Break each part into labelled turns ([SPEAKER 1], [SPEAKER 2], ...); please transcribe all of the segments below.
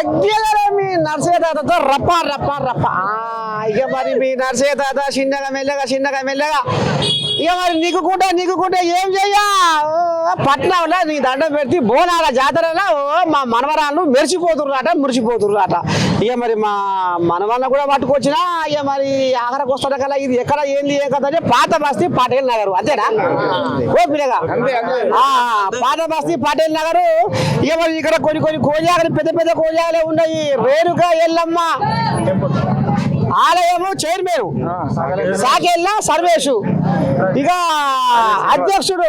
[SPEAKER 1] Regular మీ నర్సయ్య తాతతో రప్ప రప్ప రప్ప ఇక మరి మీ నర్సయ్య తాత చిన్నగా మెల్లగా ఇక మరి నీకుకుంటే ఏం చెయ్యా పట్నంలో నీ దండం పెడితే బోనాల జాతరలో మా మనవరాళ్ళు మురిసిపోతుర్రాట ఇక మరి మా మనవరాలను కూడా పట్టుకొచ్చినా ఇక మరి ఆఖరికి వస్తాడు కదా ఇది ఎక్కడ ఏంది ఏ కదా పాత బస్తీ పటేల్ నగర్ అంతేనా ఓ పిల్లగా పాత బస్తీ పటేల్ నగర్ ఇక మరి ఇక్కడ కొన్ని కోజాగలు పెద్ద కోజాగలే ఉన్నాయి రేణుక ఎల్లమ్మ ఆలయము చైర్మన్ సాకెళ్ళ సర్వేషు ఇక అధ్యక్షుడు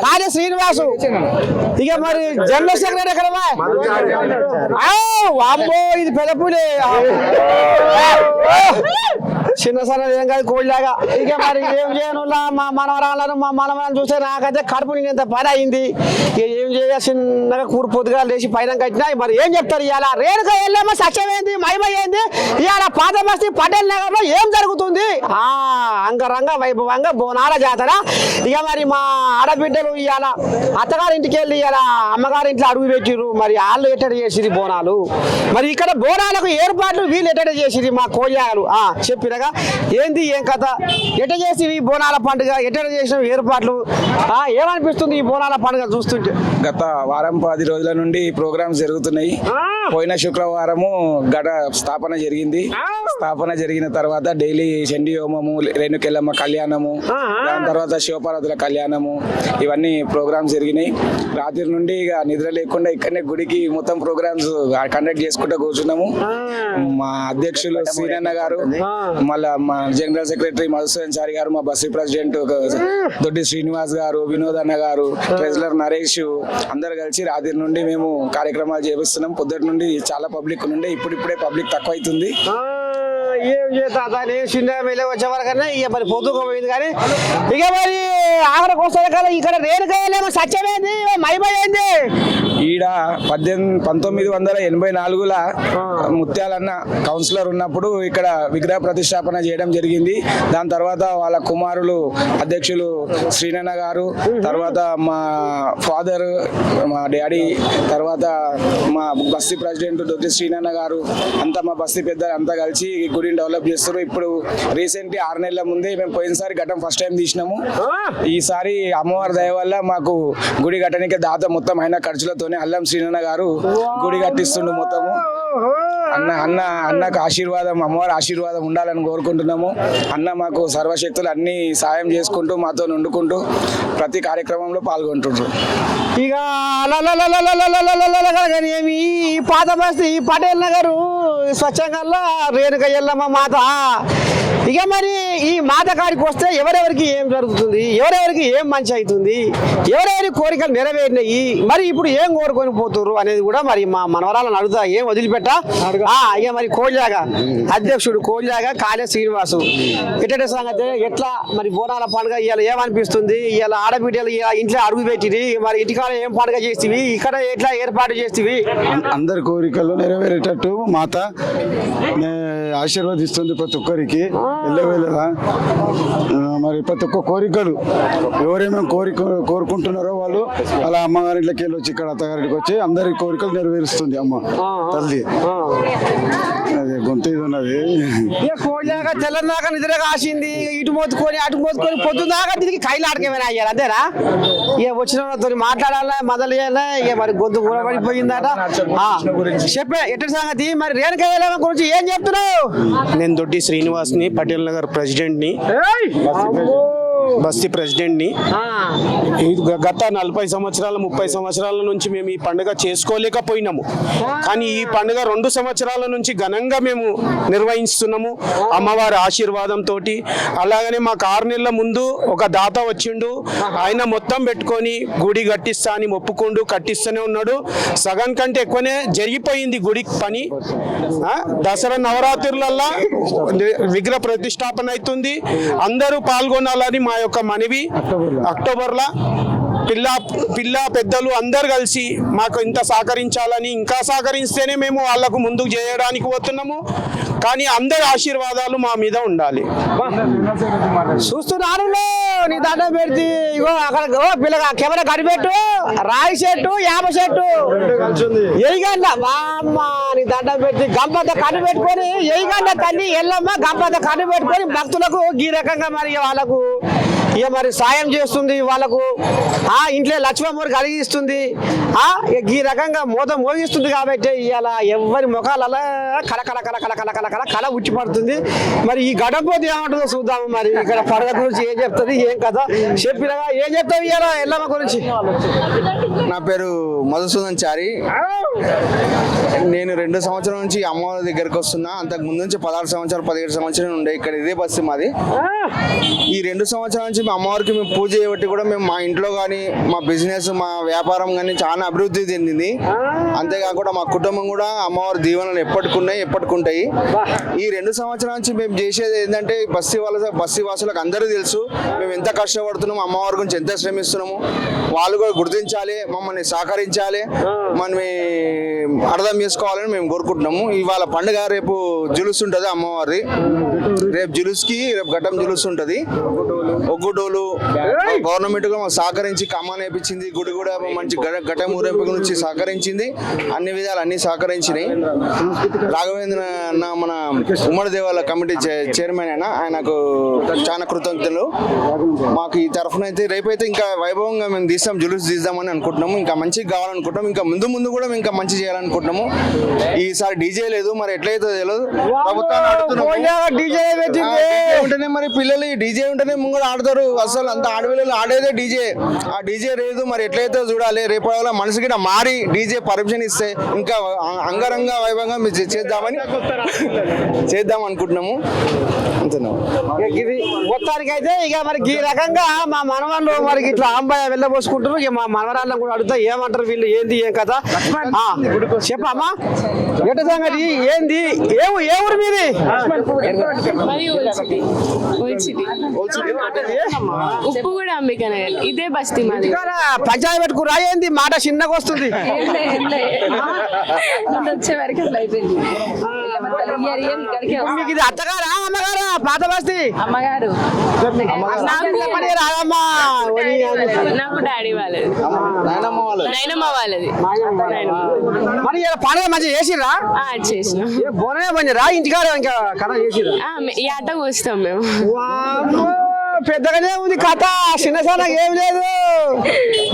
[SPEAKER 1] కార్య శ్రీనివాసు ఇక మరి జనరల్ సెక్రటరీ ఎక్కడ అమ్మో ఇది పెదపులే చిన్న సన్న ఏం కాదు కోళ్ళలాగా ఇక మరి ఏం చేయను మా మనవరాలను చూస్తే నాకైతే కడుపు నింత పని అయింది ఇక ఏం చేయ చిన్నగా కూరిపోతుగా లేచి పైన కట్టినా మరి ఏం చెప్తారు ఇవాళ రేణుక వెళ్ళేమో సత్యమైంది మహిమయ్యింది ఇవాళ పాత బస్తీ పటేల్ నగర్ లో ఏం జరుగుతుంది అంగరంగ వైభవంగా బోనాల జాతర ఇక మరి మా ఆడబిడ్డలు ఇవాళ అత్తగారి ఇంటికి వెళ్ళి ఇవాళ అమ్మగారి ఇంట్లో అడుగు పెట్టిరు మరి వాళ్ళు ఎట్టడి చేసిరి బోనాలు మరి ఇక్కడ బోనాలకు ఏర్పాట్లు వీళ్ళు ఎట్టడి చేసిరి మా కోయాలు చెప్పినగా ఏంది ఏం కథ ఎట్ట చేసి ఈ బోనాల పండుగ ఎట్ట చేసిన ఏర్పాట్లు ఏమనిపిస్తుంది ఈ బోనాల పండుగ చూస్తుంటే
[SPEAKER 2] గత వారం 10 రోజుల నుండి ప్రోగ్రామ్స్ జరుగుతున్నాయి పోయిన శుక్రవారము ఘట స్థాపన జరిగిన తర్వాత డైలీ చండీ హోమము రేణుకెళ్ళమ్మ కళ్యాణము దాని తర్వాత శివపార్వతుల కళ్యాణము ఇవన్నీ ప్రోగ్రామ్స్ జరిగినాయి రాత్రి నుండి ఇక నిద్ర లేకుండా ఇక్కడనే గుడికి మొత్తం ప్రోగ్రామ్స్ కండక్ట్ చేసుకుంటూ కూర్చున్నాము మా అధ్యక్షులు శ్రీనన్న గారు మళ్ళా మా జనరల్ సెక్రటరీ మధుసూదన్ చారి గారు మా బస్సు ప్రెసిడెంట్ దొడ్డి శ్రీనివాస్ గారు వినోద్ అన్న గారు ట్రెజరర్ నరేష్ అందరు కలిసి రాత్రి నుండి మేము కార్యక్రమాలు చేపిస్తున్నాం పొద్దుటి నుండి చాలా పబ్లిక్ నుండి ఇప్పుడిప్పుడే పబ్లిక్ తక్కువ అవుతుంది
[SPEAKER 1] ఏం చేస్తా నేను చిన్నగా వెళ్ళి వచ్చే వరకన్నా ఇక మరి పొద్దుకోపోయింది కానీ ఇక మరి ఆఖరికి వస్తుంది కదా ఇక్కడ రేణుకాయలేమో సత్యమైంది మైమైంది
[SPEAKER 2] ఈడ 1984లో ముత్యాలన్న కౌన్సిలర్ ఉన్నప్పుడు ఇక్కడ విగ్రహ ప్రతిష్టాపన చేయడం జరిగింది దాని తర్వాత వాళ్ళ కుమారులు అధ్యక్షులు శ్రీనన్న గారు తర్వాత మా ఫాదర్ మా డాడీ తర్వాత మా బస్తీ ప్రెసిడెంట్ దొడ్డి శ్రీనన్న గారు అంతా మా బస్తీ పెద్దలు అంతా కలిసి గుడిని డెవలప్ చేస్తారు ఇప్పుడు రీసెంట్లీ 6 నెలల ముందే మేము పోయినసారి ఘటం ఫస్ట్ టైం తీసినాము ఈసారి అమ్మవారి దయ వల్ల మాకు గుడి కట్టడానికి దాత మొత్తం అయిన ఖర్చులతోనే అల్లం శ్రీనన్న గారు గుడి కట్టిస్తుండు మొత్తము అన్నకు ఆశీర్వాదం అమ్మవారి ఆశీర్వాదం ఉండాలని కోరుకుంటున్నాము అన్న మాకు సర్వశక్తులు అన్ని సాయం చేసుకుంటూ మాతో వండుకుంటూ ప్రతి కార్యక్రమంలో పాల్గొంటుండ్రు
[SPEAKER 1] ఇక ఏమి పాత బస్తీ పటేల్ నగరు స్వచ్ఛంగా రేణుక ఎల్లమ్మ మాత ఇక మరి ఈ మాత కాడికి వస్తే ఎవరెవరికి ఏం జరుగుతుంది ఎవరెవరికి ఏం మంచి అవుతుంది ఎవరెవరి కోరికలు నెరవేరినాయి మరి ఇప్పుడు ఏం కోరుకొని పోతున్నారు అనేది కూడా మరి మా మనవరాలను అడుగుతా ఏం వదిలిపెట్టా ఇక మరి కోళ్ళాగా అధ్యక్షుడు కోళ్ళాగా కాళే శ్రీనివాసు ఎట్ట సంగతి ఎట్లా మరి బోనాల పండుగ ఇవాళ ఏమనిపిస్తుంది ఇవాళ ఆడబిడ్డలు ఇంట్లో అడుగు పెట్టివి మరి ఇంటికాడ ఏం పండుగ చేస్తేవి ఇక్కడ ఎట్లా ఏర్పాటు చేస్తేవి
[SPEAKER 3] అందరి కోరికలు నెరవేరేటట్టు మాత ఆశీర్వదిస్తుంది ప్రతి ఒక్కరికి వెళ్ళవేళలా మరి ప్రతి ఒక్క కోరికలు ఎవరేమేమి కోరుకుంటున్నారో వాళ్ళు అలా అమ్మగారింట్లోకి వెళ్ళి వచ్చి ఇక్కడ అత్తగారింటికి వచ్చి అందరి కోరికలు నెరవేరుస్తుంది అమ్మ తల్లి అదే గొంతు ఇది ఉన్నది
[SPEAKER 1] కోళ్ళాగా తెల్లదాకా నిద్ర కాసింది ఇటు మోతుకొని అటు మోతుకొని పొద్దున్నాక దీనికి కైలు ఆడకేమైనా అయ్యారు అంతేనా ఇక వచ్చిన వాళ్ళతో మాట్లాడాలా మొదలు చేయాలా ఇక మరి గొంతు కూడా పడిపోయిందట చెప్పే ఎట్టి సంగతి మరి రేణుక ఎల్లమ్మ గురించి ఏం చెప్తున్నావు
[SPEAKER 4] నేను దొడ్డి శ్రీనివాస్ని పటేల్ నగర్ ప్రెసిడెంట్ని బస్తీ ప్రెసిడెంట్ని గత 40 సంవత్సరాల 30 సంవత్సరాల నుంచి మేము ఈ పండుగ చేసుకోలేకపోయినాము కానీ ఈ పండుగ 2 సంవత్సరాల నుంచి ఘనంగా మేము నిర్వహిస్తున్నాము అమ్మవారి ఆశీర్వాదంతో అలాగనే మాకు 6 నెలల ముందు ఒక దాత వచ్చిండు ఆయన మొత్తం పెట్టుకొని గుడి కట్టిస్తా అని ఒప్పుకుంటూ కట్టిస్తూనే ఉన్నాడు సగం కంటే ఎక్కువనే జరిగిపోయింది గుడి పని దసరా నవరాత్రులల్లా విగ్రహ ప్రతిష్టాపన అవుతుంది అందరూ పాల్గొనాలని మా యొక్క మనవి అక్టోబర్లో పిల్ల పెద్దలు అందరు కలిసి మాకు ఇంత సహకరించాలని, ఇంకా సహకరిస్తేనే మేము వాళ్ళకు ముందుకు చేయడానికి పోతున్నాము. కానీ అందరి ఆశీర్వాదాలు మా మీద ఉండాలి.
[SPEAKER 1] చూస్తున్నారు నీ దండం పెడితే ఇగో అక్కడ పిల్లగా కెమెరా కనిపెట్టు, రాయి చెట్టు, యాప చెట్టు ఎయిగండ మా అమ్మ నీ దండం పెట్టి గంపంత కన్ను పెట్టుకొని ఎయిగండ తల్లి ఎల్లమ్మ గంపంత కన్ను పెట్టుకొని భక్తులకు ఈ రకంగా మరి వాళ్ళకు ఇక మరి సాయం చేస్తుంది. వాళ్ళకు ఇంట్లో లక్ష్మమ్మూరు కలిగిస్తుంది. ఈ రకంగా మోగిస్తుంది కాబట్టి ఇవాళ ఎవరి ముఖాలలో కళ కళ కళ కళ కళ కళ కళ కళ ఉచ్చి పడుతుంది. మరి ఈ గడపోతే ఏమంటుందో చూద్దాము. మరి ఇక్కడ పండుగ గురించి ఏం చెప్తుంది, ఏం కదా చెప్పినగా ఏం చెప్తావు ఇవాళ ఎల్లమ్మ గురించి?
[SPEAKER 5] నా పేరు మధుసూదన్ చారి. నేను 2 సంవత్సరాల నుంచి అమ్మవారి దగ్గరికి వస్తున్నా. అంతకు ముందు నుంచి 16 సంవత్సరాలు 17 సంవత్సరాలు ఉండే ఇక్కడ ఇదే బస్సు మాది. ఈ 2 సంవత్సరాల నుంచి మా అమ్మవారికి మేము పూజ చేయబట్టి కూడా మేము మా ఇంట్లో కానీ మా బిజినెస్ మా వ్యాపారం కానీ చాలా అభివృద్ధి చెందింది. అంతేకాకుండా మా కుటుంబం కూడా అమ్మవారి దీవెనలు ఎప్పటికుంటాయి. ఈ 2 సంవత్సరాల నుంచి మేము చేసేది ఏంటంటే బస్తీ వాసులకు అందరూ తెలుసు మేము ఎంత కష్టపడుతున్నాము, అమ్మవారి గురించి ఎంత శ్రమిస్తున్నాము. వాళ్ళు కూడా గుర్తించాలి, మమ్మల్ని సహకరించాలి, మనం అర్థం చేసుకోవాలని మేము కోరుకుంటున్నాము. ఇవాళ పండుగ, రేపు జులుస్ ఉంటుంది అమ్మవారి. రేపు జులుస్కి రేపు ఘట్టం జులుస్ ఉంటుంది. ఒగ్గుడోలు గవర్నమెంట్ కూడా మాకు సహకరించి కమ్మాన్ వేయించింది. గుడి కూడా మంచి ఘట్టం ఊరేంపు నుంచి సహకరించింది. అన్ని విధాలు అన్ని సహకరించినాయి. రాఘవేంద్ర అన్న మన ఉమ్మడి దేవాల కమిటీ చైర్మన్ ఆయనకు చాలా కృతజ్ఞతలు. మాకు ఈ తరఫున అయితే రేపైతే ఇంకా వైభవంగా మేము జులుస్ తీద్దామని అనుకుంటున్నాము. ఇంకా మంచిగా కావాలనుకుంటున్నాము. ఇంకా ముందు కూడా మేము ఇంకా మంచి చేయాలనుకుంటున్నాము. ఈసారి డీజే లేదు, మరి ఎట్లయితే తెలియదు. ప్రభుత్వాన్ని ఉంటేనే మరి పిల్లలు డీజే ఉంటేనే ముంగడు ఆడతారు. అసలు అంత ఆడపిల్లలు ఆడేదే డీజే. ఆ డీజే లేదు, మరి ఎట్లయితే చూడాలి. రేపు మనసుకి మారి డీజే పర్మిషన్ ఇస్తే ఇంకా అంగరంగ వైభవంగా మేము చేద్దాం అనుకుంటున్నాము.
[SPEAKER 1] ఇది మొత్తానికి అయితే ఇక మరి ఈ రకంగా మా మనవాళ్ళు మరి ఇట్లా ఆంబాయ వెళ్ళబోసుకుంటారు. ఇక మా మనవరాళ్ళని కూడా అడుగుతా ఏమంటారు వీళ్ళు, ఏంది ఏం కదా చెప్పమ్మా. ఎట సంగతి ఏంది, ఏ ఊరు మీది?
[SPEAKER 6] ఉప్పు కూడా అంబికనగర్, ఇదే బస్తీ మాది.
[SPEAKER 1] పంచాయతీ పెట్టుకురా ఏంది, మాట చిన్నగా వస్తుంది.
[SPEAKER 6] వచ్చే వరకు అట్లా అయిపోయింది.
[SPEAKER 1] మీకు ఇది అత్తగారా అమ్మగారా? పాత బస్తీ
[SPEAKER 6] అమ్మగారు.
[SPEAKER 1] రాదమ్మా,
[SPEAKER 6] నాకు డాడీ వాళ్ళది, నైనమ్మ వాళ్ళది.
[SPEAKER 1] మరి పండుగ మంచిగా చేసిర్రా?
[SPEAKER 6] చేసిన
[SPEAKER 1] బోనమే పంచారా ఇంటికాడ ఇంకా కథ చేసిర్రా?
[SPEAKER 6] ఈ ఆట కోస్తాం మేము.
[SPEAKER 1] పెద్దగానే ఉంది కథ, చిన్న చిన్న ఏం లేదు.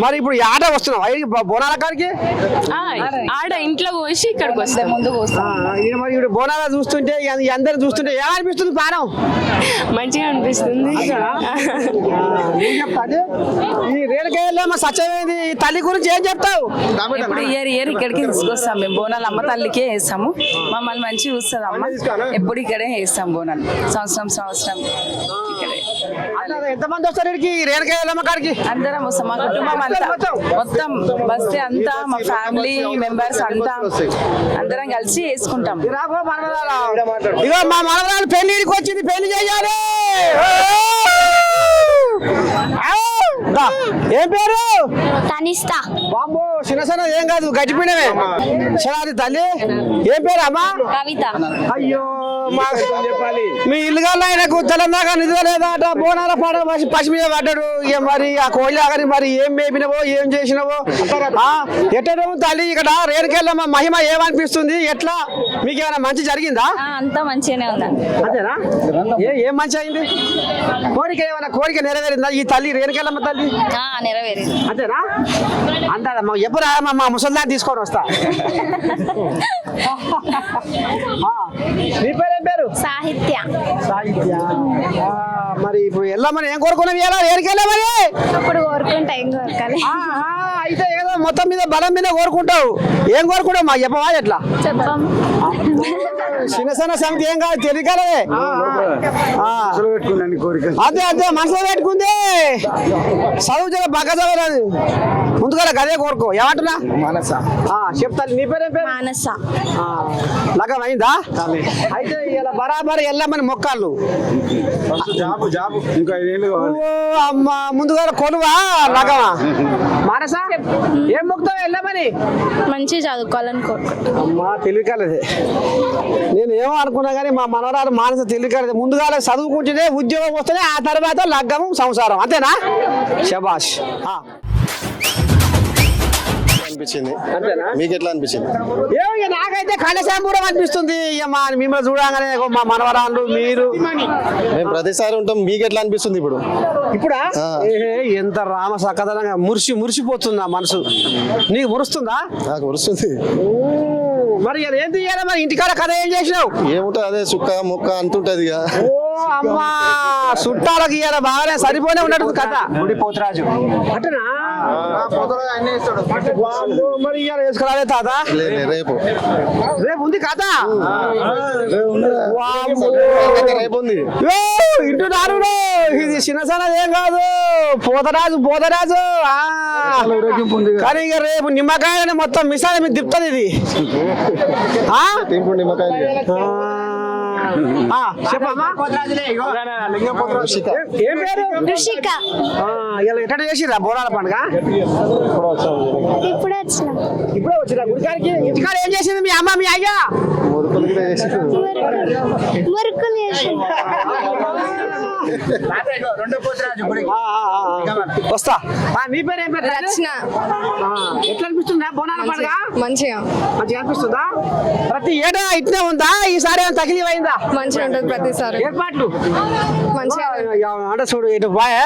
[SPEAKER 1] మరి ఇప్పుడు ఈ ఆట వస్తున్నావు బోనాల కాడికి?
[SPEAKER 6] ఆడ ఇంట్లో కోసి ఇక్కడికి వస్తాం, ముందు కోస్తాం.
[SPEAKER 1] మరి ఇప్పుడు బోనాల చూస్తుంటే అందరు చూస్తుంటే ఏమనిపిస్తుంది? పానం
[SPEAKER 6] మంచిగా అనిపిస్తుంది.
[SPEAKER 1] ఈ రేణుకాయల్లో సత్యమైంది తల్లి గురించి ఏం చెప్తావు?
[SPEAKER 7] ఇప్పుడు ఇయర్ ఇక్కడికి తీసుకొస్తాం మేము. బోనాలు అమ్మ తల్లికే వేస్తాము. మమ్మల్ని మంచిగా చూస్తుంది అమ్మ. ఎప్పుడు ఇక్కడే వేస్తాం బోనాలు, సంవత్సరం ఇక్కడే.
[SPEAKER 1] ఎంతమంది వస్తారు ఇక్కడికి రేణుకాయలమ్మ కాడికి?
[SPEAKER 7] అందరం వస్తాం, మా కుటుంబం అంతా మొత్తం బస్తీ అంతా, మా ఫ్యామిలీ మెంబర్స్ అంతా అందరం కలిసి వేసుకుంటాం.
[SPEAKER 1] ఇగో మా మనవరాలు పెళ్లికి వచ్చింది, పెళ్లి చేయాలి. ఏం పేరు?
[SPEAKER 8] తనిస్తా.
[SPEAKER 1] బాబు చిన్న ఏం కాదు, గట్టిపోయినవే. శరాది తల్లి ఏం పేరు అమ్మా?
[SPEAKER 8] కవిత.
[SPEAKER 1] అయ్యో మీ ఇల్లుగాల్లో ఆయనకు తెలంగాణ నిధులు లేదా అట, బోనాల పాడ పసి మీద పడ్డాడు. ఇక మరి ఆ కోళ్ళ మరి ఏం మేపినవో ఏం చేసినవో ఎట్టడో తల్లి. ఇక్కడ రేణుకెళ్ళమ్మ మహిమ ఏమనిపిస్తుంది? ఎట్లా మీకు ఏమైనా మంచి జరిగిందా?
[SPEAKER 8] అంతా మంచిగానే ఉందండి.
[SPEAKER 1] అంతేనా? ఏం మంచి అయింది? కోరిక నెరవేరిందా ఈ తల్లి రేణుకెళ్ళమ్మ తల్లి?
[SPEAKER 8] నెరవేరింది.
[SPEAKER 1] అంతేనా? అంతా ఎప్పుడు మా ముసల్దాన్ని తీసుకొని వస్తా. నీ పేరు ఏం పేరు?
[SPEAKER 8] సాహిత్య.
[SPEAKER 1] మరి ఇప్పుడు వెళ్ళమని ఏం కోరుకున్నావు? ఏడికెళ్ళా మరి?
[SPEAKER 8] అప్పుడు కోరుకుంటా, ఏం కోరుకోవాలి.
[SPEAKER 1] అయితే ఏదో మొత్తం మీద బలం మీద కోరుకుంటావు. ఏం కోరుకుంటావు మా చెప్పవా? ఎట్లా
[SPEAKER 8] చెప్పం.
[SPEAKER 1] చిన్న సమితి ఏం కాదు, తెలియకలే. అదే మనసులో పెట్టుకుంది. చదువు బాగా చదవరాదు. ముందుగా గదే కోరుకో ఏమంటున్నా
[SPEAKER 2] మనస
[SPEAKER 1] చెప్తాను నీ పేరేం పేరు
[SPEAKER 8] మానస
[SPEAKER 1] లగం అయిందా అయితే ఇలా బరాబర్ వెళ్ళమని మొక్కాళ్ళు
[SPEAKER 3] ఇంకా 5 ఏళ్ళు కావాలి.
[SPEAKER 1] అమ్మ ముందుగా కొలువా లగమా మానసా ఏం మొక్కుతావు వెళ్ళమని
[SPEAKER 8] మంచిగా చదువుకోవాలని కోరుకుంటున్నాను.
[SPEAKER 1] అమ్మా తెలివికాలదే నేను ఏమో అనుకున్నా కానీ మా మనవరాలు మానస తెలివికాలదే ముందుగా చదువుకుంటేనే ఉద్యోగం వస్తేనే ఆ తర్వాత లగ్గము సంసారం అంతేనా శబాష్
[SPEAKER 9] అనిపించింది.
[SPEAKER 1] అంతేనా
[SPEAKER 9] మీకు ఎట్లా అనిపించింది?
[SPEAKER 1] ఏమో ఇక నాకైతే కళశాంబూరం అనిపిస్తుంది ఇక మా మిమ్మల్ని చూడగానే మా మనవరాళ్ళు మీరు
[SPEAKER 9] మేము ప్రతిసారి ఉంటాం, మీకు ఎట్లా అనిపిస్తుంది ఇప్పుడు?
[SPEAKER 1] ఇప్పుడా ఎంత రామ సకదనంగా మురిసిపోతుంది ఆ మనసు నీకు మురుస్తుందా
[SPEAKER 9] నాకు వస్తుంది.
[SPEAKER 1] మరి ఇలా ఏం తీయాలి మరి ఇంటికాడ కథ ఏం చేసినావు
[SPEAKER 9] ఏముంటుంది అదే సుక్క ముక్క అంటుంటది ఇక.
[SPEAKER 1] ఓ అమ్మా చుట్టాలకి ఇవాళ బాగానే సరిపోనే ఉన్నట్టు కథ గుడి పోతరాజు అంటేనా మరి ఇవాళ వేసుకురాలే తాత
[SPEAKER 9] లే, రేపు
[SPEAKER 1] రేపు ఉంది కథ
[SPEAKER 9] రేపు ఉంది.
[SPEAKER 1] ఇంటున్నారు ఇది చిన్నసన్నది ఏం కాదు పోతరాజు కానీ ఇక రేపు నిమ్మకాయని మొత్తం మిసాలి మీద తిప్పుతుంది ఇది
[SPEAKER 9] తింపు నిమ్మకాయలు.
[SPEAKER 1] చెప్పమ్మా ఏం పేరు
[SPEAKER 8] రుషిక
[SPEAKER 1] ఇలా ఎట్లా చేసిరా బోనాల పండుగ
[SPEAKER 8] ఇప్పుడే వచ్చిన
[SPEAKER 1] ఇప్పుడే వచ్చిరా గుడికాడికి ఇంటికాడ ఏం చేసింది మీ అమ్మ మీ అయ్యా
[SPEAKER 9] మురుకులు కూడా చేసి
[SPEAKER 8] మురుకులు చేసి
[SPEAKER 1] వస్తా నీ పేరు ఏం పేరు
[SPEAKER 7] రచన.
[SPEAKER 1] ఎట్లా అనిపిస్తుందా బోనాల పండుగ
[SPEAKER 7] మంచిగా
[SPEAKER 1] మంచిగా అనిపిస్తుందా ప్రతి ఏటా ఇట్నే ఉందా ఈసారి ఏమైనా తగిలివైందా
[SPEAKER 7] మంచిగా ఉంటుంది ప్రతిసారి
[SPEAKER 1] ఏర్పాట్లు
[SPEAKER 7] మంచిగా
[SPEAKER 1] అంటే చూడు ఇటు బాయ్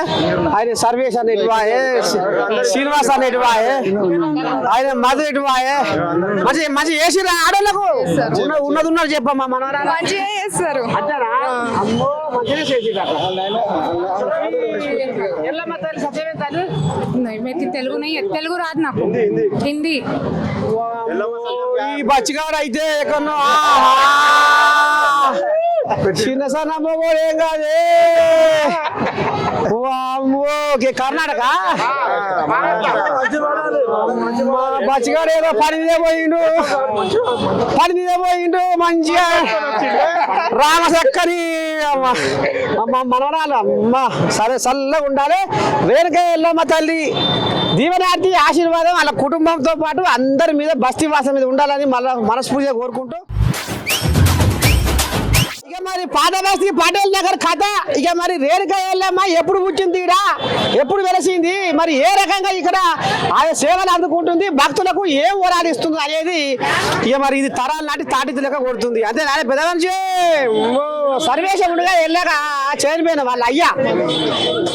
[SPEAKER 1] ఆయన సర్వేష్ అన్న ఇటు బాయ్ శ్రీనివాస్ అన్న ఇటు బాయ్ ఆయన మధు ఇటు బాయ్ మంచి చేసిరా ఆడోళ్ళకు ఉన్నది చెప్పమ్మా మనవరాలు
[SPEAKER 7] మంచిగా చేస్తారు.
[SPEAKER 1] అంటారా అమ్మో మంచిగా చేసిరా ఎల్లమ్మ తల్లి సత్యమే తల్లి
[SPEAKER 6] తెలుగు రాదు నాకు హిందీ
[SPEAKER 1] ఈ బచ్చిగాడు అయితే ఎక్కడో చిన్న సన్నమ్మ కూడా ఏం కాదే కర్ణాటక బచ్చిగాడు ఏదో పని మీద పోయిండు మంచిగా రామచక్కని మనవరాలు అమ్మ సరే చల్లగా ఉండాలి రేణుక ఎల్లమ్మ తల్లి దీవెనార్థి ఆశీర్వాదం వాళ్ళ కుటుంబంతో పాటు అందరి మీద బస్తీ వాసం మీద ఉండాలని మళ్ళీ మనస్ఫూర్తిగా కోరుకుంటూ ఇక మరి పాదబస్తీ పటేల్ నగర్ కథ ఇక మరి రేణుక ఎల్లమ్మ ఎప్పుడు పుట్టింది ఈడ ఎప్పుడు వెలసింది మరి ఏ రకంగా ఇక్కడ ఆయన సేవలు అందుకుంటుంది భక్తులకు ఏం ఓరాడిస్తుంది అనేది ఇక మరి ఇది తరాల నాటి తాటిది లెక్క కొడుతుంది అంతే నానే పెద్ద మనిషి సర్వేశముడుగా వెళ్ళాక చనిపోయిన వాళ్ళ అయ్యా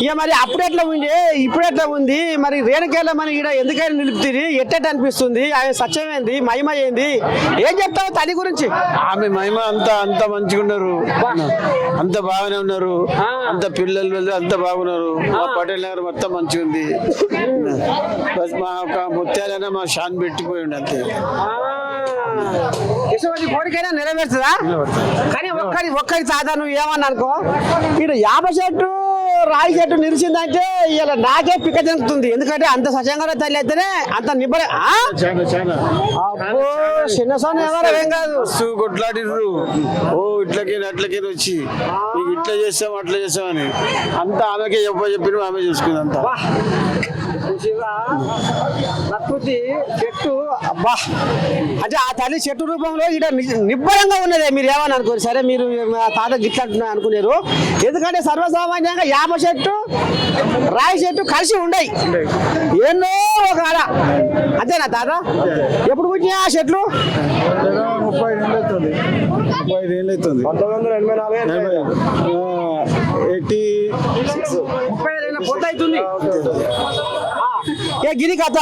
[SPEAKER 1] ఇక మరి అప్పుడెట్లా ఉంది ఇప్పుడెట్లా ఉంది మరి రేణుక ఎల్లమ్మని ఈడ ఎందుకైనా నిలుపుతుంది ఎట్టెట్ అనిపిస్తుంది ఆయన సత్యమైంది మహిమ ఏంది ఏం చెప్తావు తల్లి గురించి
[SPEAKER 4] ఆమె మహిమ అంత మంచిగా ఉన్నారు, అంత బాగానే ఉన్నారు, అంత పిల్లలు అంత బాగున్నారు. మా పటేల్ నగర్ మొత్తం మంచిగా ఉంది. మా ఒక ముత్యాలైనా మా షాన్ పెట్టిపోయి ఉండి అంతే.
[SPEAKER 1] కోరికైనా నెరవేరుతుందా కానీ ఒక్కడి తాత నువ్వు ఏమన్నా అనుకో ఇక్కడ యాప చెట్టు రాయి చెట్టు నిలిచిందంటే ఇలా నాకే పిక్క తిరుగుతుంది ఎందుకంటే అంత సత్యంగా తల్లి అయితేనే అంత నిబ్బర చిన్న సోని ఎవరు ఏం కాదు
[SPEAKER 4] కొట్లాడిర్రు ఓ ఇట్లకి అట్లకి వచ్చి నీకు ఇట్లా చేస్తాం అట్లా చేస్తామని అంతా ఆమెకే చెప్పిన ఆమె చూసుకుంది అంతా.
[SPEAKER 1] ప్రకృతి చెట్టు అబ్బా అంటే ఆ తల్లి చెట్టు రూపంలో ఇక్కడ నిబ్బరంగా ఉన్నదే మీరు ఏమని అనుకోరు సరే మీరు తాత గిట్లా అంటున్నా అనుకున్నారు ఎందుకంటే సర్వసామాన్యంగా యాప చెట్టు రాయి చెట్టు కలిసి ఉండయి ఎన్నో ఒక ఆడ అంతేనా తాత ఎప్పుడు పుట్టినా ఆ చెట్లు
[SPEAKER 3] 35 ఏళ్ళు అవుతుంది
[SPEAKER 1] 35 పొద్దు అవుతుంది ఇక గిరి కథ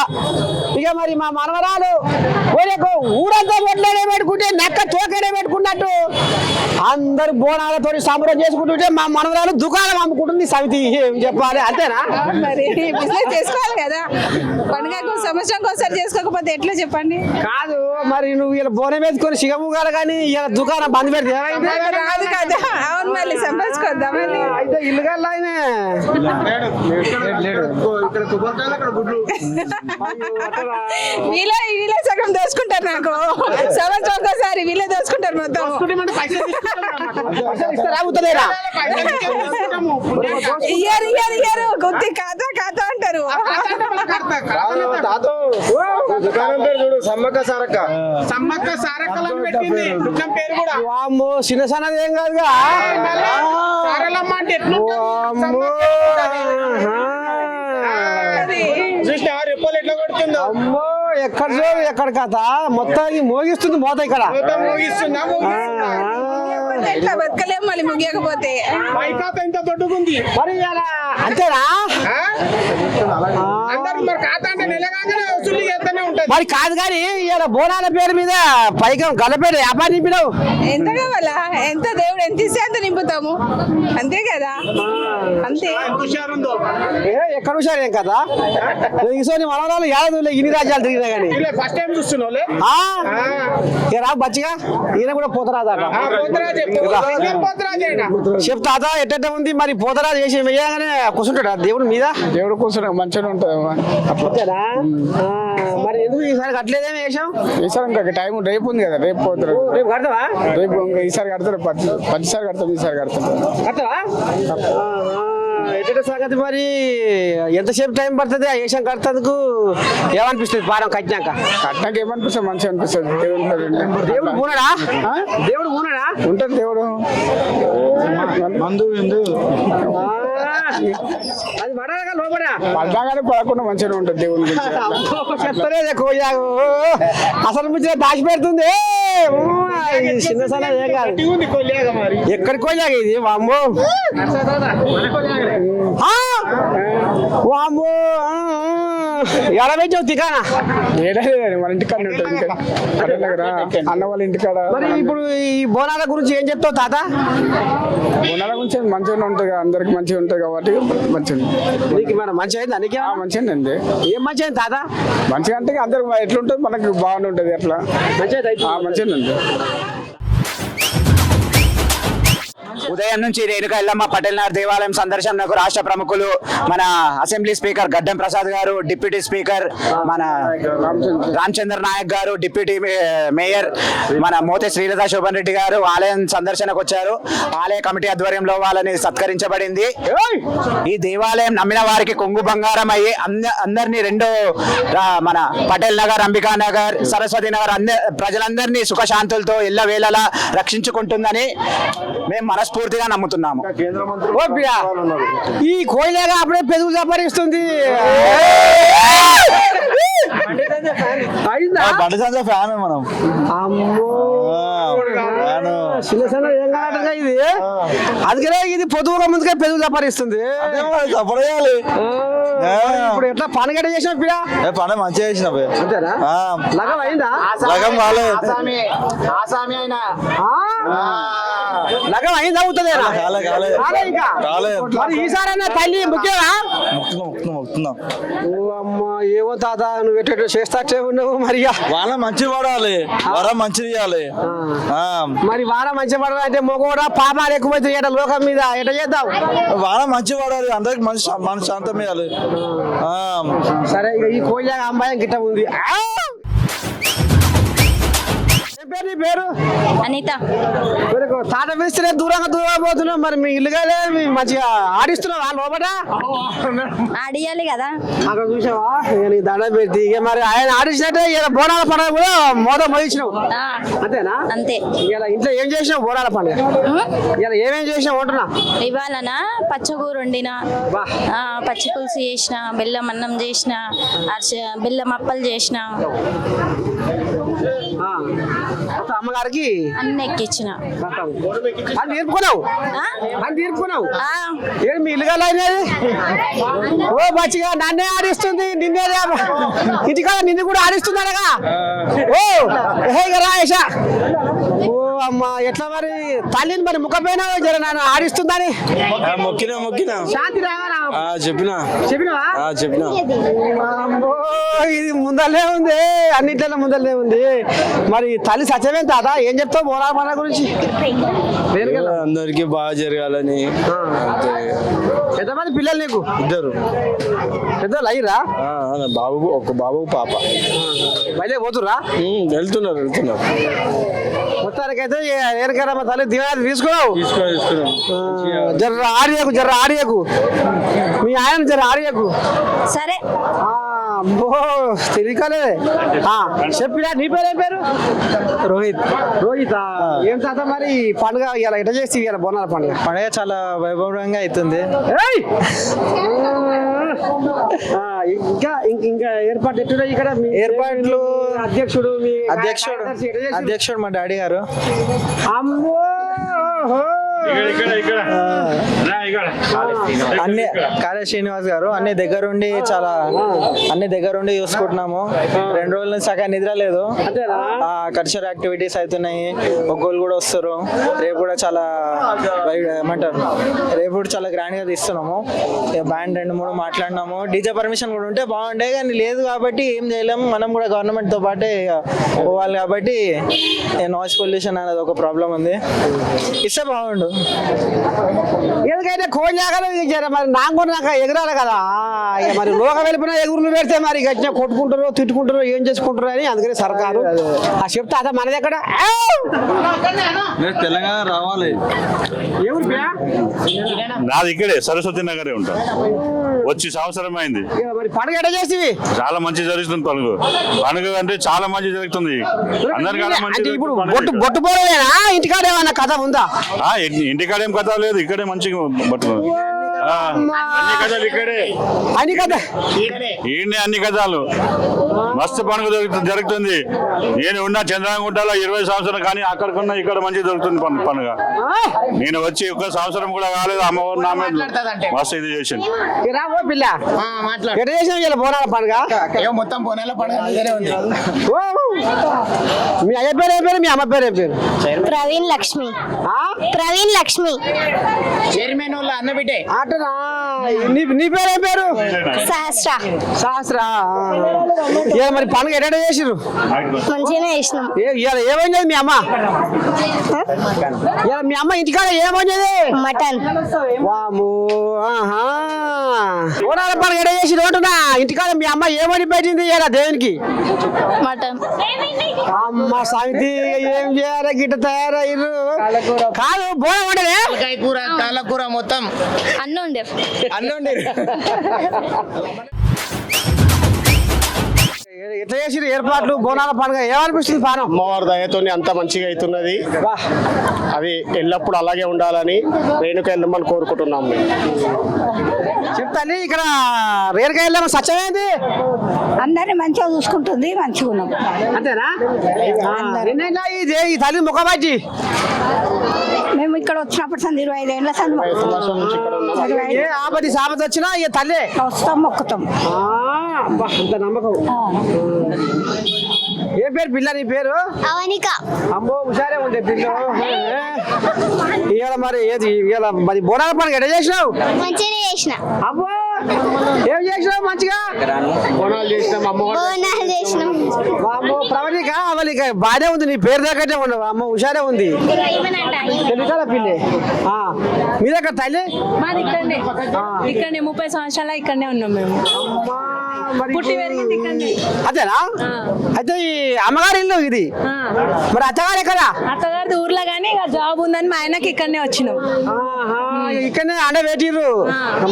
[SPEAKER 1] ఇక మరి మా మనవరాలు ఊరంతా ఒడ్లనే పెట్టుకుంటే నెక్క తోకనే పెట్టుకున్నట్టు అందరు బోనాలతో సంబరం చేసుకుంటుంటే మా మనవరాలు దుకాణం అమ్ముకుంటుంది సమితి ఏం చెప్పాలి అంతేనా
[SPEAKER 7] మరి బిజినెస్ చేసుకోవాలి కదా పండుగకు సంవత్సరం ఒకసారి చేసుకోకపోతే ఎట్లా చెప్పండి
[SPEAKER 1] కాదు మరి నువ్వు ఇలా బోనం వేసుకొని సిగముగాలు కానీ ఇలా దుకాణం బంద్ పెడితే
[SPEAKER 7] రాదు కదా అవును మళ్ళీ సంపాదించుకోద్దాం
[SPEAKER 1] అంటే ఇల్లుగా ఆయనే
[SPEAKER 9] ఇక్కడ కొబ్బరికాయలు అక్కడ గుడ్లు
[SPEAKER 7] వీళ్ళే సగం దోచుకుంటారు నాకు సంవత్సరం ఒకసారి వీళ్ళే దోచుకుంటారు మొత్తం
[SPEAKER 1] ఇస్తారా
[SPEAKER 7] ఇయ్యారు గుర్తి ఖాతా అంటారు
[SPEAKER 9] దుకాణం పేరు చూడు సమ్మక్క సారక్క
[SPEAKER 4] సమ్మక్క సారక్కలను పెట్టింది దుఃఖం పేరు కూడా
[SPEAKER 1] వామ్మో చిన్నసన్నది ఏం కాదుగా
[SPEAKER 4] సారలమ్మ అంటే ఎట్లా
[SPEAKER 1] వామ్మో.
[SPEAKER 4] చూసిన రెప్పలు ఎట్లా కొడుతుందో
[SPEAKER 1] అమ్మో ఎక్కడ చూడు ఎక్కడ కథ మొత్తానికి మోగిస్తుంది మోత ఇక్కడ
[SPEAKER 4] మొత్తం మోగిస్తుందా
[SPEAKER 7] ఎట్లా బతకలేము మళ్ళీ ముగియకపోతే
[SPEAKER 4] పైకాత ఇంత దొడ్డుకుంది
[SPEAKER 1] మరి ఇలా అంతేనా
[SPEAKER 4] అందరు మరి ఖాతా అంటే నెలగానే వసూలు చేస్తూనే ఉంటది
[SPEAKER 1] మరి కాదు కానీ ఇలా బోనాల పేరు మీద పైగా గలపేట వ్యాపారం నింపినావు
[SPEAKER 7] ఎంత కావాలా ఎంత దేవుడు ఎంత ఇస్తే అంత నింపుతాము అంతే కదా అంతే
[SPEAKER 4] హుషారుందో
[SPEAKER 1] ఎక్కడ హుషారు ఏం కదా ఈసోని మనవరాలు ఏడాది ఇన్ని రాజ్యాలు తిరిగినా కానీ
[SPEAKER 4] ఫస్ట్ టైం చూస్తున్నావులే
[SPEAKER 1] రా బచ్చిగా ఈయన కూడా పోతరాదట చెప్తా ఎట్ట ఉంది మరి పోతరాజు చేసి వేయగానే కూర్చుంటాడా దేవుడు మీద
[SPEAKER 2] దేవుడు కూర్చున్నా మంచిగా ఉంటుంది
[SPEAKER 1] అంతేనా? మరి ఎందుకు ఈసారి కట్టలేదేమో వేసాం
[SPEAKER 2] ఈసారి ఇంకా టైం రేపు ఉంది కదా రేపు పోతారు
[SPEAKER 1] రేపు కడతావా
[SPEAKER 2] రేపు ఇంకా ఈసారి కడతారు పచ్చిసారి కడతాం ఈసారి కడతాం
[SPEAKER 1] కడతావా ఎట్ట సంగతి మరి ఎంతసేపు టైం పడుతుంది ఆ వేషం కడతందుకు ఏమనిపిస్తుంది పారం కట్టినాక
[SPEAKER 2] కట్నాక ఏమనిపిస్తుంది మంచిగా అనిపిస్తుంది
[SPEAKER 1] దేవుడు పూనడా దేవుడు పూనడా
[SPEAKER 2] ఉంటుంది దేవుడు
[SPEAKER 3] మందు విందు
[SPEAKER 1] అది పడగా లోపడా
[SPEAKER 2] పడ్డాగానే పడకుండా మంచిగా ఉంటుంది దేవుని గురించి
[SPEAKER 1] చెప్తానే కోయాగు అసలు ముచ్చిన దాచి పెడుతుంది చిన్న సల ఏం కాదు ఎక్కడికి కోయాగ ఇది వామ్మో వామ్మో ఎడబెట్టావు తికానా
[SPEAKER 2] ఏడాది మన ఇంటికాడ ఉంటుంది ఇంకా అదే దగ్గర అన్న వాళ్ళ ఇంటికాడ
[SPEAKER 1] మరి ఇప్పుడు ఈ బోనాల గురించి ఏం చెప్తావు తాత
[SPEAKER 2] బోనాల గురించి మంచిగా ఉంటుంది కదా, అందరికి మంచిగా ఉంటుంది కాబట్టి మంచిగా
[SPEAKER 1] నీకు మరి మంచి అయిందా నీకే
[SPEAKER 2] మంచిగా అండి
[SPEAKER 1] ఏం మంచి అయింది తాత
[SPEAKER 2] మంచిగా అంటే అందరికి ఎట్లుంటుంది మనకి బాగానే ఉంటుంది అట్లా మంచిగా అండి
[SPEAKER 10] ఉదయం నుంచి రేణుకా ఎల్లమ్మ పటేల్నార్ దేవాలయం సందర్శనకు రాష్ట్ర ప్రముఖులు మన అసెంబ్లీ స్పీకర్ గడ్డం ప్రసాద్ గారు, డిప్యూటీ స్పీకర్ మన రామచంద్ర నాయక్ గారు, డిప్యూటీ మేయర్ మన మోతే శ్రీలత శోభన్ రెడ్డి గారు ఆలయం సందర్శనకు వచ్చారు. ఆలయ కమిటీ ఆధ్వర్యంలో వాళ్ళని సత్కరించబడింది. ఈ దేవాలయం నమ్మిన వారికి కొంగు బంగారం అయ్యి అందరినీ మన పటేల్ నగర్, అంబికా నగర్, సరస్వతి నగర్ ప్రజలందరినీ సుఖశాంతులతో ఎల్లవేళలా రక్షించుకుంటుందని మేము మనస్ఫూర్తిగా నమ్ముతున్నాము.
[SPEAKER 1] ఈ కోయిలేగా అప్పుడే పెదుగు సంపాదిస్తుంది.
[SPEAKER 3] బండి సంజయ్ ఫ్యాన్ మనం.
[SPEAKER 1] చిన్న ఏం కాదట ఇది, అందుకనే ఇది పొదువుగా ముందుగా పెదుగు సంపాదిస్తుంది. ఇప్పుడు ఎట్లా పనగడ చేసిన
[SPEAKER 3] పని మంచిగా చేసిన
[SPEAKER 1] అంతేనా? లగం అయిందా?
[SPEAKER 3] లగం కాలేదు.
[SPEAKER 1] లగం అయింది అవుతుంది మరి ఈసారైనా తల్లి ముఖ్యమా? అమ్మా ఏమో తాత నువ్వు ఎట్ట చేస్తా ఉన్నావు మరి
[SPEAKER 3] వాళ్ళ మంచి పడాలి, వరం మంచిది ఇవ్వాలి.
[SPEAKER 1] మరి వాన మంచి పడాలంటే మగోడా పాపాలు ఎక్కువైతే ఎట లోకం మీద ఎట చేద్దాం?
[SPEAKER 3] వాళ్ళ మంచి పడాలి, అందరికి మన శాంతం ఇవ్వాలి.
[SPEAKER 1] సరే ఇక ఈ కోయిలాగా అమ్మాయి గిట్ట ఉంది. నీ పేరు
[SPEAKER 8] అనిత.
[SPEAKER 1] తాట పిలిస్తే దూరంగా పోతున్నావు. మరి మీ ఇల్లుగాలే మంచిగా ఆడిస్తున్నావా లోపల?
[SPEAKER 8] ఆడియాలి కదా.
[SPEAKER 1] అక్కడ చూసావా నీ దండం పెట్టి ఇక మరి ఆయన ఆడించినట్టే ఇలా బోనాల పండుగ కూడా మోదం మోయించినావు అంతేనా?
[SPEAKER 8] అంతే.
[SPEAKER 1] ఇలా ఇంట్లో ఏం చేసినావు బోనాల పండుగ? ఇలా ఏమేం చేసినావు అంటున్నా?
[SPEAKER 8] ఇవాళనా పచ్చగూర వండిన, పచ్చి పులుసు చేసిన, బెల్లం అన్నం చేసిన, బెల్లం అప్పలు చేసిన,
[SPEAKER 1] అమ్మగారికి
[SPEAKER 8] అన్ని ఎక్కించిన.
[SPEAKER 1] అని తీర్పుకున్నావు అని తీర్పుకున్నావు ఏం మీ ఇల్లుగా అయినది? ఓ మంచిగా నన్నే ఆడిస్తుంది, నిన్నే ఇంటికాడ నిన్ను కూడా ఆడిస్తున్నాడగా. ఓ రాయేషా ఓ అమ్మ ఎట్లా మరి తల్లిని మరి ముఖపైన జర నన్ను ఆడిస్తుందని
[SPEAKER 9] మొక్కినా
[SPEAKER 1] శాంతి రావాలా
[SPEAKER 9] చెప్పినా
[SPEAKER 1] చెప్పినవా
[SPEAKER 9] చెప్పినా
[SPEAKER 1] అమ్మో, ఇది ముందలే ఉంది, అన్నిట్లలో ముందలే ఉంది. మరి తల్లి సత్యమే తాత ఏం చెప్తావు బోనాల పండుగ గురించి?
[SPEAKER 9] అందరికి బాగా జరగాలని అంతే.
[SPEAKER 1] ఎంతమంది పిల్లలు నీకు?
[SPEAKER 9] ఇద్దరు
[SPEAKER 1] పెద్దలు అయ్యిరా?
[SPEAKER 9] బాబు ఒక బాబు పాప
[SPEAKER 1] బయట పోతురా?
[SPEAKER 9] వెళ్తున్నారు
[SPEAKER 1] మొత్తానికైతే ఏరకరమ్మ తల్లి దినాలు తీసుకున్నావు.
[SPEAKER 9] తీసుకున్నాం
[SPEAKER 1] జర్ర ఆడియకు మీ ఆయన జర ఆడియకు.
[SPEAKER 8] సరే
[SPEAKER 1] తెలియకలే చెప్పినా. నీ పేరు ఏం పేరు?
[SPEAKER 9] రోహిత్
[SPEAKER 1] రోహిత్. ఏం తాత మరి పండుగ ఇలా ఎట్లా చేసి ఇలా బోనాల పండుగ?
[SPEAKER 9] పండుగ చాలా వైభవంగా అవుతుంది.
[SPEAKER 1] ఏయ్! ఇంకా ఏర్పాటు ఎట్లున్నాయి ఇక్కడ?
[SPEAKER 9] ఏర్పాట్లు
[SPEAKER 1] అధ్యక్షుడు
[SPEAKER 9] అధ్యక్షుడు మా డాడీ గారు.
[SPEAKER 1] అమ్మో
[SPEAKER 9] అన్ని కాళే శ్రీనివాస్ గారు అన్ని దగ్గరుండి చూసుకుంటున్నాము. 2 రోజుల నుంచి సగం నిద్ర లేదు. కల్చర్ యాక్టివిటీస్ అవుతున్నాయి. ఒక్కళ్ళు కూడా వస్తారు. రేపు కూడా చాలా ఏమంటారు, రేపు కూడా చాలా గ్రాండ్ గా తీస్తున్నాము. బ్యాండ్ 2-3 మాట్లాడినాము. డీజే పర్మిషన్ కూడా ఉంటే బాగుండే, కానీ లేదు కాబట్టి ఏం చేయలేము. మనం కూడా గవర్నమెంట్ తో పాటే పోవాలి కాబట్టి నాయిస్ పొల్యూషన్ అనేది ఒక ప్రాబ్లం ఉంది. ఇస్తే బాగుండు.
[SPEAKER 1] ఎందుకంటే కోళ్ళాగలు మరి నాకు ఎగరాలి కదా. ఇక మరి లోక వెళ్ళిపోయినా ఎగురులు పెడితే మరి గట్టిగా కొట్టుకుంటారు, తిట్టుకుంటారు, ఏం చేసుకుంటారు అని అందుకని సర్కారు చెప్తా అదే మనది ఎక్కడ
[SPEAKER 9] తెలంగాణ రావాలి.
[SPEAKER 11] నాది ఇక్కడే సరస్వతి నగరే ఉంటా. వచ్చి సంవత్సరం అయింది.
[SPEAKER 1] మరి పండుగ ఎట్లా చేసి?
[SPEAKER 11] చాలా మంచి జరుగుతుంది పండుగ అంటే చాలా మంచి జరుగుతుంది. అందరికన్నా మంచి.
[SPEAKER 1] ఇప్పుడు బొట్టు పోలేనా? ఇంటికాడ ఏమన్నా కథ ఉందా?
[SPEAKER 11] ఇంటికాడ ఏం కథ లేదు, ఇక్కడే మంచిగా పట్టుకున్నాం. అన్ని కథలు ఇక్కడే, అన్ని కథలు మస్తు పండుగ జరుగుతుంది. నేను ఉన్న చంద్రగుంటలో 20 సంవత్సరం, కానీ అక్కడికన్నా ఇక్కడ మంచి దొరుకుతుంది పండుగ. నేను వచ్చి 1 సంవత్సరం కూడా కాలేదు. అమ్మవారు నా మీద మస్తు ఇది చేసింది.
[SPEAKER 1] పిల్ల ఎట్లా చేసిన బోనాల పండుగ?
[SPEAKER 2] మొత్తం బోనాల పండుగ ఉంది.
[SPEAKER 1] మీ అయ్య పేరు ఏం పేరు? మీ అమ్మ పేరు ఏం పేరు?
[SPEAKER 8] ప్రవీణ్ లక్ష్మి
[SPEAKER 10] చైర్మన్ వాళ్ళ అన్న బిడ్డే.
[SPEAKER 1] ఆటనా? నీ పేరు ఏం పేరు? సహస్ర. ఇవాళ మరి పండుగ ఎట్లా చేసిర్రు?
[SPEAKER 8] మంచిగానే చేసినాం.
[SPEAKER 1] ఇవాళ ఏమైంది మీ అమ్మ? ఇవాళ మీ అమ్మ ఇంటికాడ ఏమైంది?
[SPEAKER 8] మటన్.
[SPEAKER 1] వాము. బోనాల పండుగ ఎట్లా చేసి అంటున్నా? ఇంటికాడ మీ అమ్మ ఏమని పెట్టింది ఇలా దేవునికి?
[SPEAKER 8] మటన్.
[SPEAKER 1] అమ్మ సామితి ఏం చేయాలి గిట్ట తయారయ్యారు? కాదు బోనం వండలే?
[SPEAKER 10] కూర కాళ్ళకూర మొత్తం
[SPEAKER 8] అన్నుండే
[SPEAKER 1] ఎట్లా చేసిరు ఏర్పాట్లు బోనాల పండుగ? ఏమనిపిస్తుంది పానం?
[SPEAKER 4] అమ్మవారి దయతో అంత మంచిగా అవుతున్నది. అది ఎల్లప్పుడూ అలాగే ఉండాలని రేణుక ఎల్లమ్మని కోరుకుంటున్నాం మేము.
[SPEAKER 1] చెప్తాను ఇక్కడ రేణుక ఎల్లమ్మ సత్యమైంది,
[SPEAKER 7] అందరినీ మంచిగా చూసుకుంటుంది, మంచిగా ఉన్నాం.
[SPEAKER 1] అంతేనా? ఈ తల్లి ముఖం బట్టి
[SPEAKER 7] మేము ఇక్కడ వచ్చినప్పుడు 25 ఏళ్ళ
[SPEAKER 1] ఏ ఆపది సాపతి వచ్చినా ఇక తల్లి
[SPEAKER 7] వస్తాం, మొక్కుతాం.
[SPEAKER 1] అంత నమ్మకం. ఏ పేరు పిల్ల? నీ పేరు?
[SPEAKER 8] అవనిక.
[SPEAKER 1] అమ్మో హుషారే ఉంది పిల్ల. ఇవాళ మరి ఇవాళ మరి బోనాల పండుగ ఎట్లా చేసినావు?
[SPEAKER 8] మంచిగానే చేసిన.
[SPEAKER 1] అమ్మో ఏం చేసినావు? మంచిగా
[SPEAKER 4] బోనాలు చేసినాం.
[SPEAKER 1] అమ్మో ప్రవళిక అవలిక బాగానే ఉంది. నీ పేరు దగ్గరే ఉండవు. అమ్మ హుషారే ఉంది. తెలుగుల పిల్లి. మీ దగ్గర తల్లి?
[SPEAKER 6] మాది ఇక్కడనే 30 సంవత్సరాల ఇక్కడనే ఉన్నాం మేము. పుట్టి పెరిగింది ఇక్కడనే.
[SPEAKER 1] అదేనా? అయితే ఈ అమ్మగారి ఇల్లు ఇది. మరి అత్తగారు ఎక్కడ?
[SPEAKER 6] అత్తగారిది ఊర్లో గానీ ఇక జాబ్ ఉందని మా ఆయనకి ఇక్కడనే వచ్చినాం.
[SPEAKER 1] ఇక్కడనే అండ పెట్టిర్రు.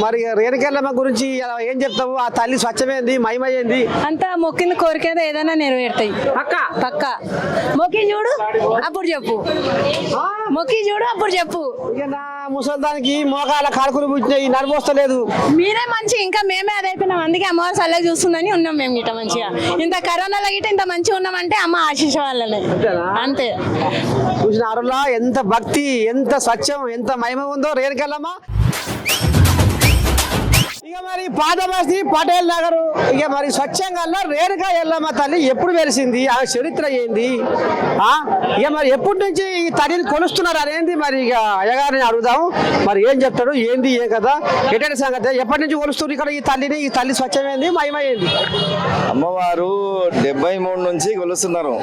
[SPEAKER 1] మరి రేణుకెళ్ళమ్మ గురించి ఏం చెప్తావు? ఆ తల్లి స్వచ్ఛమైంది, మహిమయ్యింది
[SPEAKER 6] అంతా మొక్కిన కోరికేదో ఏదైనా నెరవేరుతాయి. పక్క మొక్కి చూడు అప్పుడు చెప్పు, మొక్కి చూడు అప్పుడు చెప్పు.
[SPEAKER 1] ఇక నా ముసల్దానికి మోకాల కాడుకులు పుట్టినాయి, నడిపోస్తలేదు.
[SPEAKER 6] మీరే మంచి, ఇంకా మేమే అదైపోయినాం. అందుకే అమ్మవారు చల్లగా చూస్తుందని ఉన్నాం మేము గిట్ట మంచిగా. ఇంత కరోనాలో గిట్ట ఇంత మంచిగా ఉన్నామంటే అమ్మ ఆశీష వాళ్ళనే. అంతే.
[SPEAKER 1] చూసిన అరులా ఎంత భక్తి, ఎంత సత్యం, ఎంత మహిమ ఉందో రేణుకెళ్ళమ్మ. ఇక మరి మరి పాదబస్తీ పటేల్ నగర్ ఇక మరి స్వచ్ఛంగా రేణుకా ఎల్లమ్మ తల్లి ఎప్పుడు వెలిసింది ఆ చరిత్ర ఏంది ఇక మరి ఎప్పటి నుంచి ఈ తల్లిని కొలుస్తున్నారు అనేది మరి ఇక అయ్యగారిని అడుగుదాం మరి ఏం చెప్తాడు ఏంది ఏం కదా ఎటువంటి సంగతి ఎప్పటి నుంచి కొలుస్తున్నారు ఇక్కడ ఈ తల్లి స్వచ్ఛమైంది మహిమైంది
[SPEAKER 5] అమ్మవారు 73 నుంచి కొలుస్తున్నారు.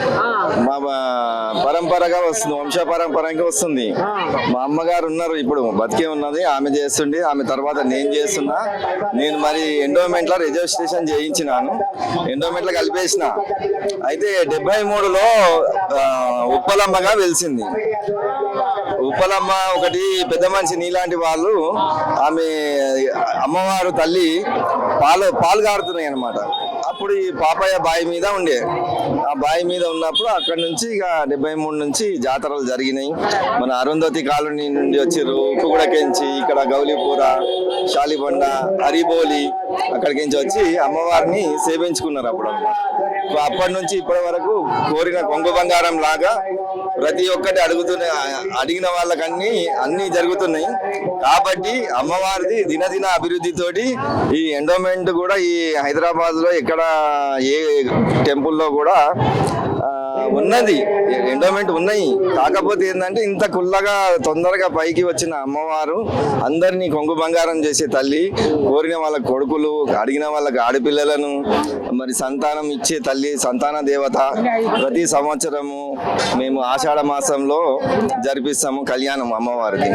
[SPEAKER 5] మా పరంపరగా వస్తుంది, వంశ పరంపరగా వస్తుంది. మా అమ్మగారు ఉన్నారు, ఇప్పుడు బతికే ఉన్నది, ఆమె చేస్తుండే. ఆమె తర్వాత నేను చేస్తున్నా. నేను మరి ఎండోమెంట్ లో రిజిస్ట్రేషన్ చేయించినాను, ఎండోమెంట్ లో కలిపేసిన. అయితే 73లో ఉప్పలమ్మగా వెలిసింది. ఉప్పలమ్మ ఒకటి పెద్ద మనిషి నీలాంటి వాళ్ళు, ఆమె అమ్మవారు తల్లి పాలు కారుతున్నాయి అన్నమాట. అప్పుడు ఈ పాపయ్య బావి మీద ఉండే, ఆ బావి మీద ఉన్నప్పుడు అక్కడి నుంచి ఇక 73 నుంచి జాతరలు జరిగినాయి. మన అరుంధతి కాలనీ నుండి వచ్చిర్రు, ఉప్పుగూడకెంచి ఇక్కడ గౌలీపుర, శాలిబండ, హరిబోలి అక్కడికించి వచ్చి అమ్మవారిని సేవించుకున్నారు. అప్పటి నుంచి ఇప్పటి వరకు కోరిన కొంగు బంగారం లాగా ప్రతి ఒక్కటి అడిగిన వాళ్ళకన్నీ అన్ని జరుగుతున్నాయి. కాబట్టి అమ్మవారిది దినదిన అభివృద్ధితోటి ఈ ఎండోమెంట్ కూడా ఈ హైదరాబాద్ లో ఎక్కడ ఏ టెంపుల్లో కూడా ఉన్నది, ఎండోమెంట్ ఉన్నాయి. కాకపోతే ఏంటంటే ఇంత కుల్లగా తొందరగా పైకి వచ్చిన అమ్మవారు అందరినీ కొంగు బంగారం చేసే తల్లి, కోరిన వాళ్ళ కొడుకులు, అడిగిన వాళ్ళకి ఆడపిల్లలను మరి సంతానం ఇచ్చే తల్లి, సంతాన దేవత. ప్రతి సంవత్సరము మేము ఆషాఢ మాసంలో జరిపిస్తాము కళ్యాణం అమ్మవారికి.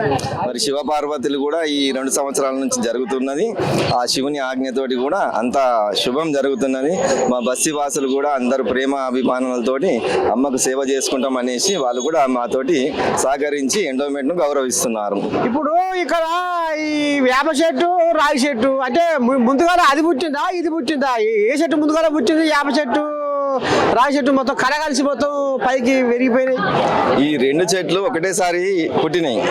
[SPEAKER 5] మరి శివపార్వతులు కూడా ఈ 2 సంవత్సరాల నుంచి జరుగుతున్నది. ఆ శివుని ఆజ్ఞతోటి కూడా అంత శుభం జరుగుతున్నది. మా బస్తీ వాసులు కూడా అందరూ ప్రేమ అభిమానాలతోటి అమ్మకు సేవ చేసుకుంటాం అనేసి వాళ్ళు కూడా మాతోటి సహకరించి ఎండోమెంట్ ను గౌరవిస్తున్నారు.
[SPEAKER 1] ఇప్పుడు ఇక్కడ ఈ వేప చెట్టు, రాగి చెట్టు అంటే ముందుగా అది పుట్టిందా ఇది పుట్టిందా? ఏ చెట్టు ముందుగా పుట్టింది? వేప చెట్టు, రాగి చెట్టు మొత్తం కడగలిసి మొత్తం పైకి పెరిగిపోయినాయి.
[SPEAKER 5] ఈ 2 చెట్లు ఒకటేసారి పుట్టినాయి.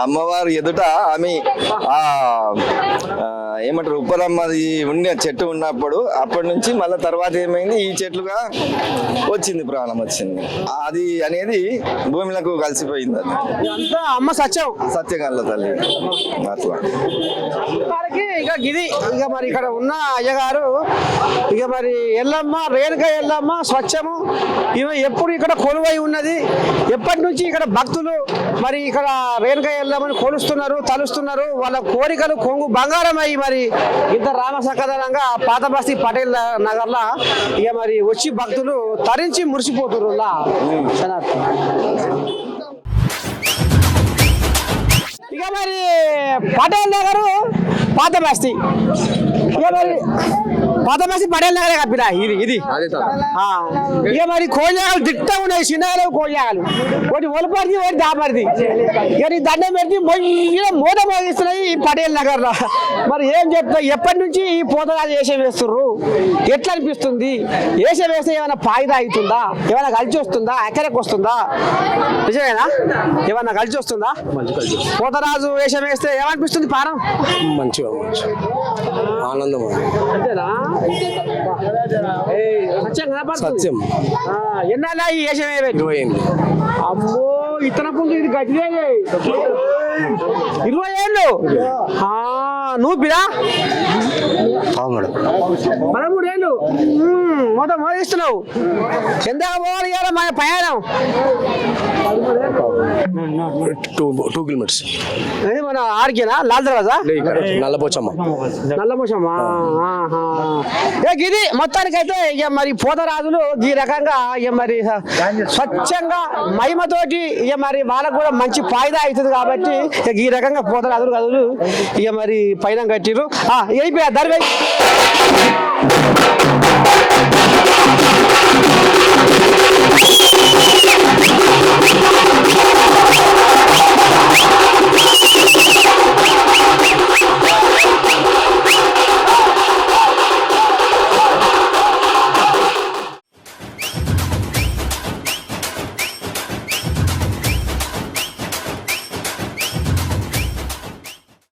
[SPEAKER 5] అమ్మవారు ఎదుట ఆమె ఏమంటారు ఉప్పలమ్మది ఉండే చెట్టు ఉన్నప్పుడు అప్పటి నుంచి మళ్ళీ తర్వాత ఏమైంది, ఈ చెట్లుగా వచ్చింది, ప్రాణం వచ్చింది. అది అనేది భూమిలకు కలిసిపోయింది. అది
[SPEAKER 1] అమ్మ
[SPEAKER 5] సత్యకాల తల్లి అట్లా.
[SPEAKER 1] ఇక గిది ఇక మరి ఇక్కడ ఉన్న అయ్యగారు ఇక మరి ఎల్లమ్మ, రేణుక ఎల్లమ్మ స్వచ్ఛము ఇవి ఎప్పుడు ఇక్కడ కొలువై ఉన్నది. ఎప్పటి నుంచి ఇక్కడ భక్తులు మరి ఇక్కడ రేణుక ఎల్లమ్మని కొలుస్తున్నారు, తలుస్తున్నారు. వాళ్ళ కోరికలు కొంగు బంగారం అయ్యి మరి ఇంత రామ సకదనంగా పాతబస్తీ పటేల్ నగర్ లా ఇక మరి వచ్చి భక్తులు తరించి మురిసిపోతున్నారు. ఇక మరి పటేల్ నగరు పాతబస్తీ, ఇక మరి పాతబస్తీ పటేల్ నగరే కప్పిరా ఇది. ఇక మరి కోళ్ళాగలు దిట్టా ఉన్నాయి, చిన్నగలు కోళ్ళాగలు, ఒకటి ఒలపడిది ఒకటి దాపడిది. ఇక నీ దండం పెట్టి మూత మోగిస్తున్నాయి ఈ పటేల్ నగర్ లో. మరి ఏం చెప్తా, ఎప్పటి నుంచి ఈ పోతరాజు వేషం వేస్తుర్రు, ఎట్లా అనిపిస్తుంది? వేషం వేస్తే ఏమైనా ఫాయిదా అవుతుందా? ఏమైనా కలిసి వస్తుందా? ఎక్కడికి వస్తుందా? నిజమేనా? ఏమన్నా కలిసి వస్తుందా? పోతరాజు వేషం వేస్తే ఏమనిపిస్తుంది? పానం
[SPEAKER 12] మంచిగా ఆనందం. సత్యం.
[SPEAKER 1] ఎన్నాళ్ళ ఈ వేషం అమ్మో ఇతన పుంజు ఇది గట్టిగా 20 ఏళ్ళు. నువ్వు బిరా 13 ఏళ్ళు మొత్తం మోగిస్తున్నావు. ఎందాక పోవాలి కదా మన ప్రయాణం?
[SPEAKER 12] 2 కిలోమీటర్స్.
[SPEAKER 1] మన ఆడికేనా? లాల్ దర్వాజా,
[SPEAKER 12] నల్లపోచమ్మ.
[SPEAKER 1] ఇది మొత్తానికైతే ఇక మరి పోతరాజులు ఈ రకంగా ఇక మరి స్వచ్ఛంగా మహిమతోటి ఇక మరి వాళ్ళకు కూడా మంచి ఫాయిదా అవుతుంది కాబట్టి ఇక ఈ రకంగా పోతరాజులు కదులు ఇక మరి పైన కట్టిరు. అయిపోయా దర్వై